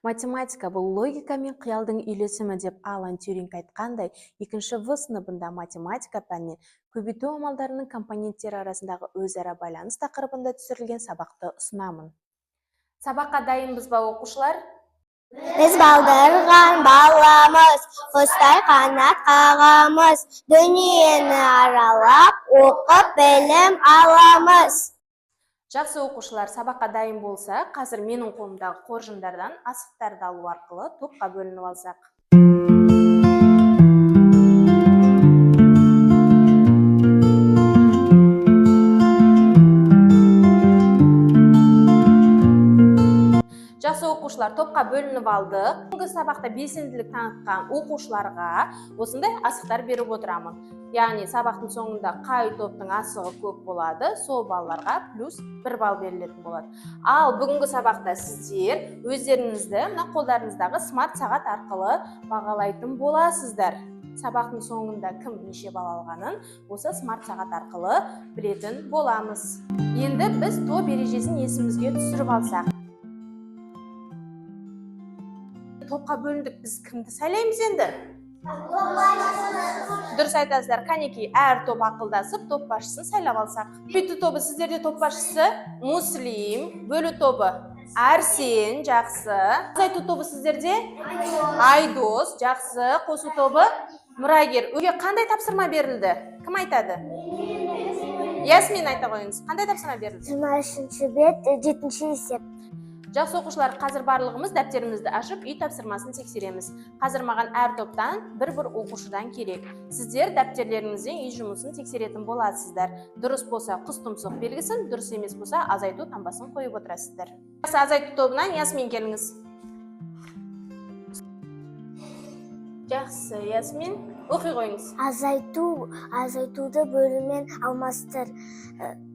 Математика бұл логика мен қиялдың үйлесімі деп Алан Тьюринг айтқандай, екінші В сыныбында математика пәнінен көбейту амалдарының компоненттері арасындағы өзара байланыс тақырыбында түсірілген сабақты ұсынамын. Сабаққа дайынбыз ба оқушылар? Біз балдырған баламыз, құстай қанат қағамыз, дүниені аралап, оқып білім аламыз. Жақсы оқушылар, сабаққа дайын болса, қазір менің қолымдағы қоржындардан асықтарды алу арқылы топқа бөлініп алсақ. Жақсы оқушылар, топқа бөлініп алдық. Бүгінгі сабақта белсенділік танытқан оқушыларға осындай асықтар беріп отырамын. Яғни сабақтың соңында қай топтың асығы көп болады, сол балаларға плюс 1 балл берілетін болады. Ал бүгінгі сабақта сіздер өздеріңізді мына қолдарыңыздағы смарт сағат арқылы бағалайтын боласыздар. Сабақтың соңында кім неше балл алғанын осы смарт сағат арқылы білетін боламыз. Енді біз топ ережесін есімізге түсіріп алсақ. Топқа бөліндік, біз кімді сайлаймыз енді? Дұрыс айтасыздар, қанекей, әр топ ақылдасып, топ басшысын сайлап алсақ. Көбейту тобы сіздерде топ басшысы Муслим, бөлу тобы Арсен, жақсы. Азайту тобы сіздерде Айдос, жақсы. Қосу тобы Мұрагер. Өге қандай тапсырма берілді? Кім айтады? Ясмин айта қойыңыз. Қандай тапсырма берілді? 23 бет, 7-ші есеп. Жақсы оқушылар, қазір барлығымыз дәптерімізді ашып, үй тапсырмасын тексереміз. Қазір маған әр топтан бір оқушыдан керек. Сіздер дәптерлеріңізден үй жұмысын тексеретін боласыздар. Дұрыс болса құс тұмсық белгісін, дұрыс емес болса азайту таңбасын қойып отырасыздар. Азайту тобынан Ясмин келіңіз. Жақсы, Ясмин, оқи қойыңыз. Азайтуды бөлумен алмастыр.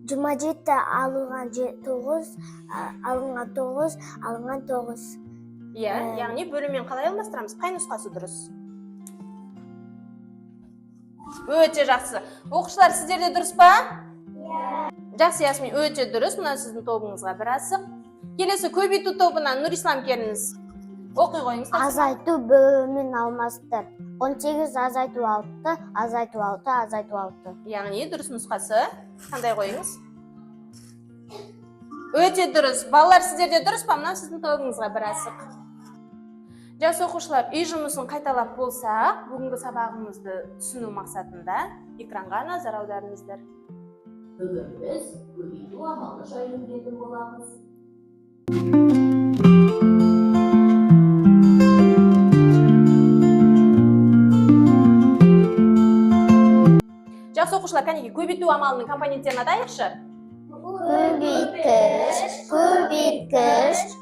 27 алынған 9, алынған 9, алынған 9. Яғни бөлумен қалай алмастырамыз? Қай нұсқасы дұрыс? Өте жақсы. Оқушылар, сіздерде дұрыс па? Жақсы, Ясмин, өте дұрыс. Мұна сіздің тобыңызға бір асық. Келесі көбейту тобынан Нұрислам келіңіз. Оқи қойыңыз. Азайту бөлумен алмастыр. 18 азайту 6, азайту 6, азайту 6. Яғни дұрыс нұсқасы қандай қойыңыз? Өте дұрыс. Балалар, сіздерде дұрыс па? Мына сіздің тобыңызға бір асық. Жақсы оқушылар, үй жұмысын қайталап болса, бүгінгі сабағымызды түсіну мақсатында экранға назар аударыңыздар. Бүгін біз көбейту амалы жайлы білетін боламыз. Жақсы оқушылар, кәнеге көбейту амалының компоненттерін атайықшы. Көбейткіш,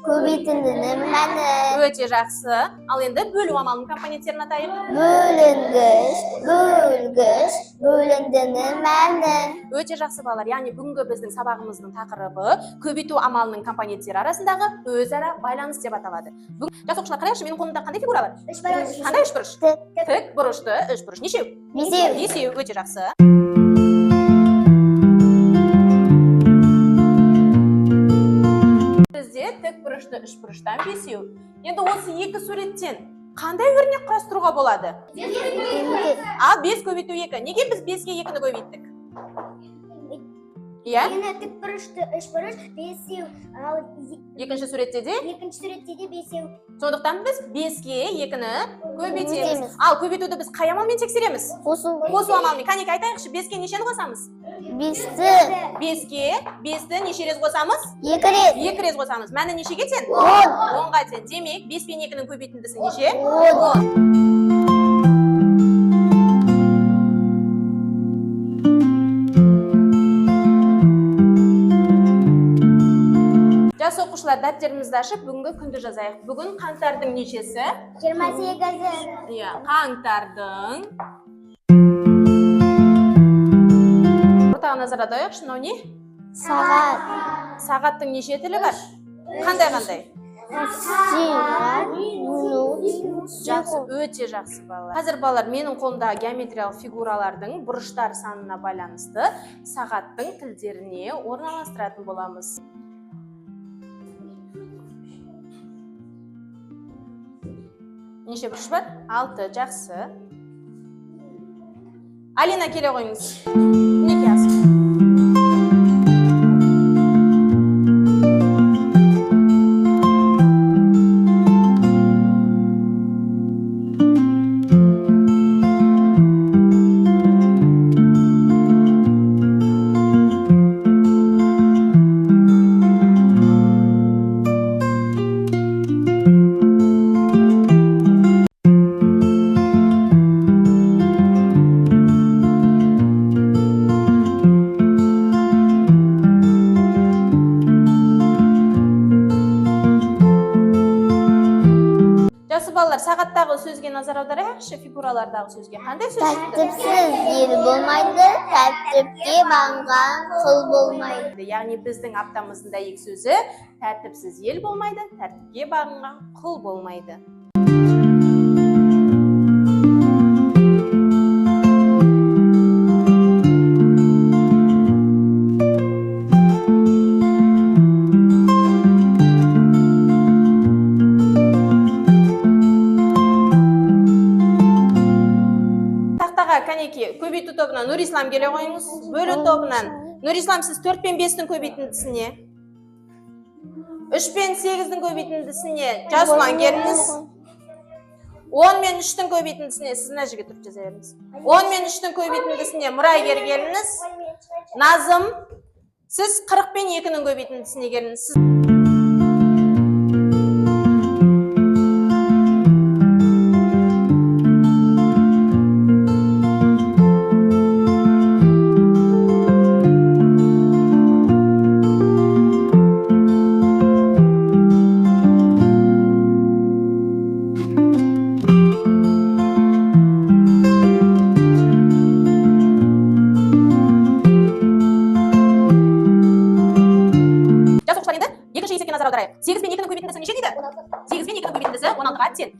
көбейтіндінің мәні. Өте жақсы. Ал енді бөлу амалының компоненттерін атайық. Бөлгіш, бөліндінің мәні. Өте жақсы балалар. Яғни бүгінгі біздің сабағымыздың тақырыбы көбейту амалының компоненттері арасындағы өзара байланыс деп аталады. Жақсы оқушылар, қарайықшы, менің қолымда қандай фигура бар? Қандай үшбұрыш? Тік бұрышты үшбұрыш. Нешеу? Бесеу. Өте жақсы. Тік бұрышты үшбұрыштан бесеу. Енді осы екі суреттен қандай өрнек құрастыруға болады? Ал 5 көбейту 2. Неге біз 5-ке 2-ні көбейттік? Тік бұрышты үшбұрыш бесеу. Екінші суретте де? Екінші суретте де бесеу. Сондықтан біз 5-ке 2-ні көбейтеміз. Ал көбейтуді біз қай амалмен тексереміз? Қосу амалмен. Кәнеке айтайықшы, 5-ке нешені қосамыз? 5-ке 5-ті неше рет қосамыз? 2 рет қосамыз. Мәні нешеге тең? 10-ға тең. Демек 5 пен 2-нің көбейтіндісі неше? 10. Жақсы оқушылар, дәптерімізді ашып, бүгінгі күнді жазайық. Бүгін қаңтардың нешесі? 28. Қаңтардың. Ортаға назар аударайықшы, мынау не? Сағат. Сағаттың неше тілі бар? Қандай? Жақсы, өте жақсы балалар. Қазір балалар, менің қолымдағы геометриялық фигуралардың бұрыштар санына байланысты сағаттың тілдеріне орналастыратын боламыз. Неше бұрыш бар? 6, жақсы. Алина, келе қойыңыз. Мінекей асып. Балалар, сағаттағы сөзге назар аударайықшы, фигуралардағы сөзге. Қандай сөз шықты? Тәртіпсіз ел болмайды, тәртіпке бағынған құл болмайды. Яғни біздің аптамыздың дәйек сөзі тәртіпсіз ел болмайды, тәртіпке бағынған құл болмайды. Көбейту тобынан Нұрислам келе қойыңыз. Бөлу тобынан Нұрислам, сіз 4 пен 5-тің көбейтіндісіне, 3 пен 8-тің көбейтіндісіне Жасұлан келіңіз. 10 мен 3-тің көбейтіндісіне сіз мына жерге тұрып жаза беріңіз. 10 мен 3-тің көбейтіндісіне Мұрайгер келіңіз. Назым, сіз 40 пен 2-нің көбейтіндісіне келіңіз.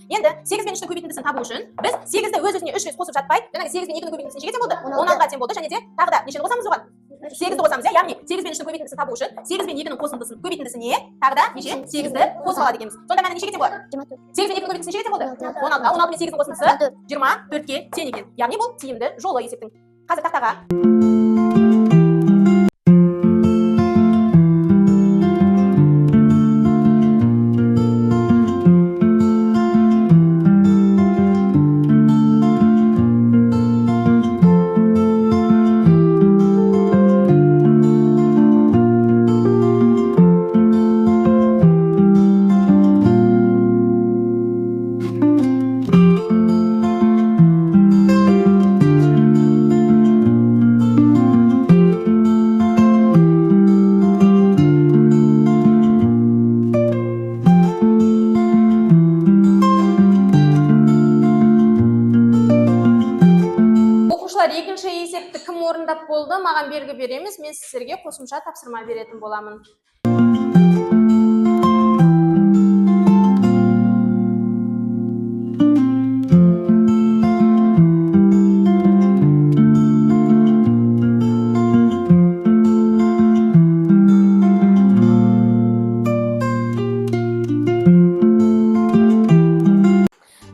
Енді 8 мен 3-тің көбейтіндісін табу үшін біз 8-ді өз-өзіне 3 рет қосып жатпай, жаңағы 8 мен 2-нің көбейтіндісі нешеге тең болды? 16-ға тең болды, және де тағы да нешені қосамыз оған? 8-ді қосамыз, яғни 8 мен 3-тің көбейтіндісін табу үшін 8 мен 2-нің қосындысын көбейтіндісіне тағы да неше? 8-ді қосып алады екенбіз. Сонда мәні нешеге тең болады? 8 мен 2-нің көбейтіндісі нешеге тең болды? 16-ға, 16 мен 8-нің қосындысы 24-ке тең екен. Яғни бұл тиімді жолы есептің. Қазір тақтаға екінші есепті кім орындап болды, маған белгі береміз, мен сіздерге қосымша тапсырма беретін боламын.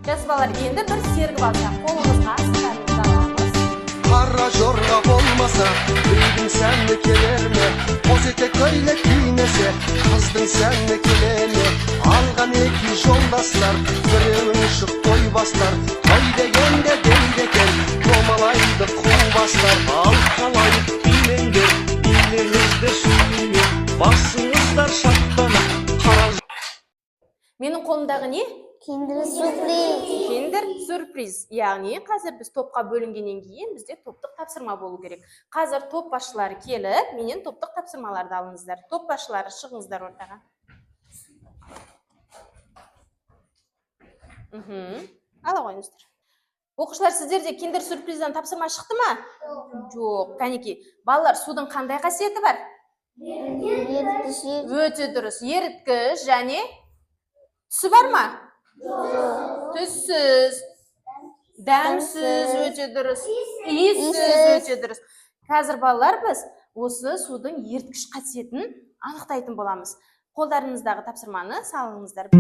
Жас балалар, енді бір сергі алсақ, қолымызға сыздарымызды аламыз. Қара жорға болмаса, үйдің сәнді келер ме? Қос етек көйлек киінесе, қыздың сәнді келер ме? Алған екі жолдастар, біреуін шық той бастар. Той дегенде дейді екен, домалайды қу бастар. Ал қалай билеңдер, билеріңізді сүйіне, басыңыздар шаттанып, қара. Менің қолымдағы не? Киндер сюрприз. Киндер сюрприз. Яғни қазір біз топқа бөлінгеннен кейін бізде топтық тапсырма болу керек. Қазір топ басшылары келіп, менен топтық тапсырмаларды алыңыздар. Топ басшылары шығыңыздар ортаға. Ала қойыңыздар. Оқушылар, сіздерде киндер сюрпризден тапсырма шықты ма? Жоқ. Кәнекей, балалар, судың қандай қасиеті бар? Өте дұрыс. Еріткіш және түсі бар ма? Түссіз, дәмсіз, өте дұрыс. Иіссіз, өте дұрыс. Қазір балалар, біз осы судың еріткіш қасиетін анықтайтын боламыз. Қолдарыңыздағы тапсырманы салыңыздар.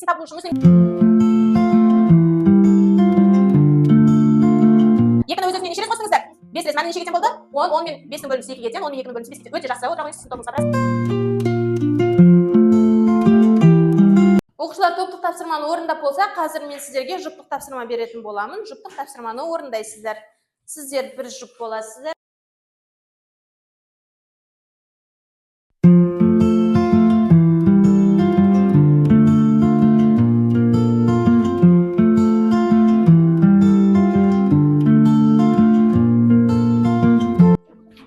немесе табылушы муслим. Екіні өз-өзіне неше рет қостыңыздар? 5 рет. Мәні нешеге тең болды? 10, 10 мен 5-ің бөлінісі 2-ге тең, 10 мен 2-ның бөлінісі 5-ге тең. Өте жақсы. Отыра қойыңыз, тобыңызға біраз. Оқушылар топтық тапсырманы орындап болса, қазір мен сіздерге жұптық тапсырма беретін боламын. Жұптық тапсырманы орындайсыздар. Сіздер бір жұп боласыздар.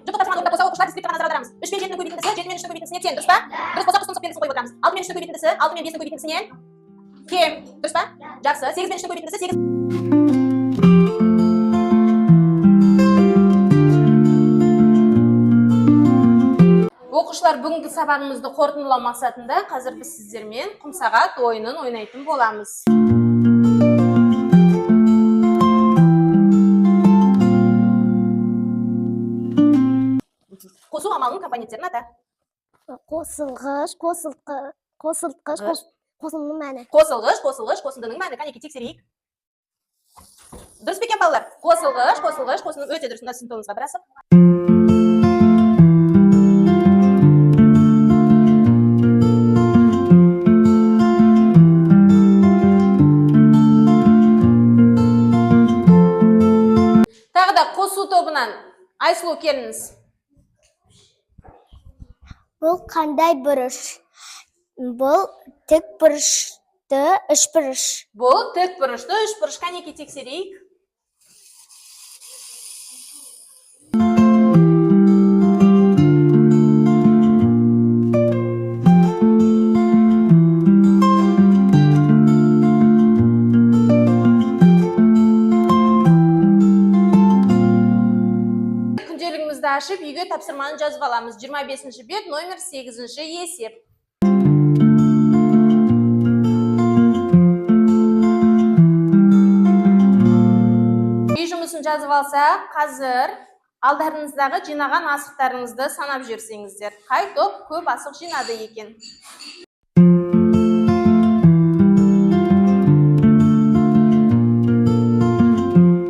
Жұптық тапсырманы орындап болса, оқушылар дискриптивті назар аударамыз. 3 мен 7-ның көбейтіндісі 7 мен 3-ның көбейтіндісіне тең, дұрыс па? Дұрыс болса қосымсыз белгісін қойып отырамыз. 6 мен 3-ның көбейтіндісі 6 мен 5-ның көбейтіндісінен кем, дұрыс па? Жақсы. 8 мен 3-ның көбейтіндісі 8. Оқушылар, бүгінгі сабағымызды қорытындылау мақсатында қазір біз сіздермен құмсағат ойынын ойнайтын боламыз. Қосу амалының компоненттерін ата. Қосылғыш, қосылтқыш, қосылымның мәні. Қосылғыш, қосындының мәні. Кәнеке тексерейік. Дұрыс па екен балалар? Қосылғыш, қосындың өте дұрыс. Мына сіздің тобыңызға бір асық. Тағы да қосу тобынан Айсұлу келіңіз. Бұл қандай бұрыш? Бұл тік бұрышты үшбұрыш. Бұл тік бұрышты үшбұрыш. Кәнеке тексерейік. Күнделігімізді ашып, үйге тапсырманы жазып аламыз. 25-ші бет, номер 8-ші есеп. Үй жұмысын жазып алса, қазір алдарыңыздағы жинаған асықтарыңызды санап жүрсеңіздер. Қай топ көп асық жинады екен?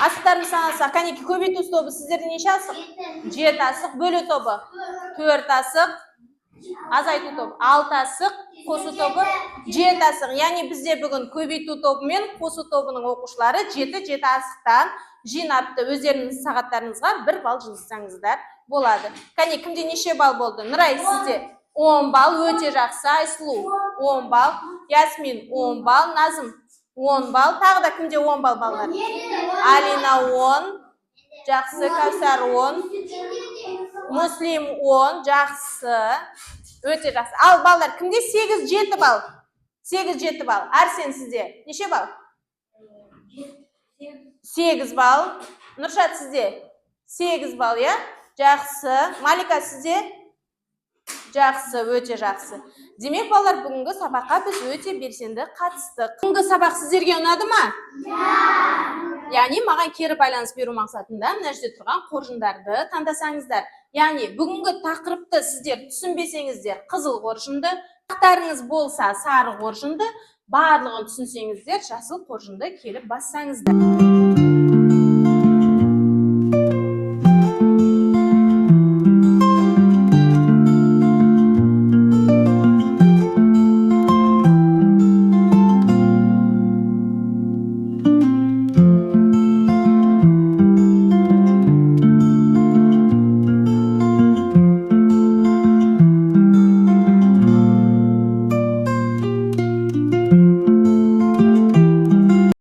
Асықтарын санаса, кәнеке көбейту тобы сіздерде неше асық? 7 асық. Бөлу тобы 4 асық. Азайту тобы 6 асық. Қосу тобы 7 асық. Яғни бізде бүгін көбейту тобы мен қосу тобының оқушылары 7 асықтан жинапты. Өздеріңіз сағаттарыңызға 1 балл жазсаңыздар болады. Кәне, кімде неше балл болды? Нұрай, сізде 10 балл, өте жақсы. Айсұлу 10 балл, Ясмин 10 балл, Назым 10 балл. Тағы да кімде 10 балл балалар? Алина 10, жақсы. Кәусар 10, Муслим 10, жақсы. Өте жақсы. Ал балалар, кімде 8-7 балл? 8-7 балл. Арсен сізде неше балл? 8 балл. Нұршат сізде 8 балл, я? Жақсы. Малика сізде? Жақсы, өте жақсы. Демек, балалар, бүгінгі сабаққа біз өте белсенді қатыстық. Бүгінгі сабақ сіздерге ұнады ма? Яғни, маған кері байланыс беру мақсатында мына жерде тұрған қоржындарды таңдасаңыздар. Яғни, бүгінгі тақырыпты сіздер түсінбесеңіздер, қызыл қоржынды, тақтарыңыз болса сары қоржынды, барлығын түсінсеңіздер, жасыл қоржынды келіп бассаңыздар.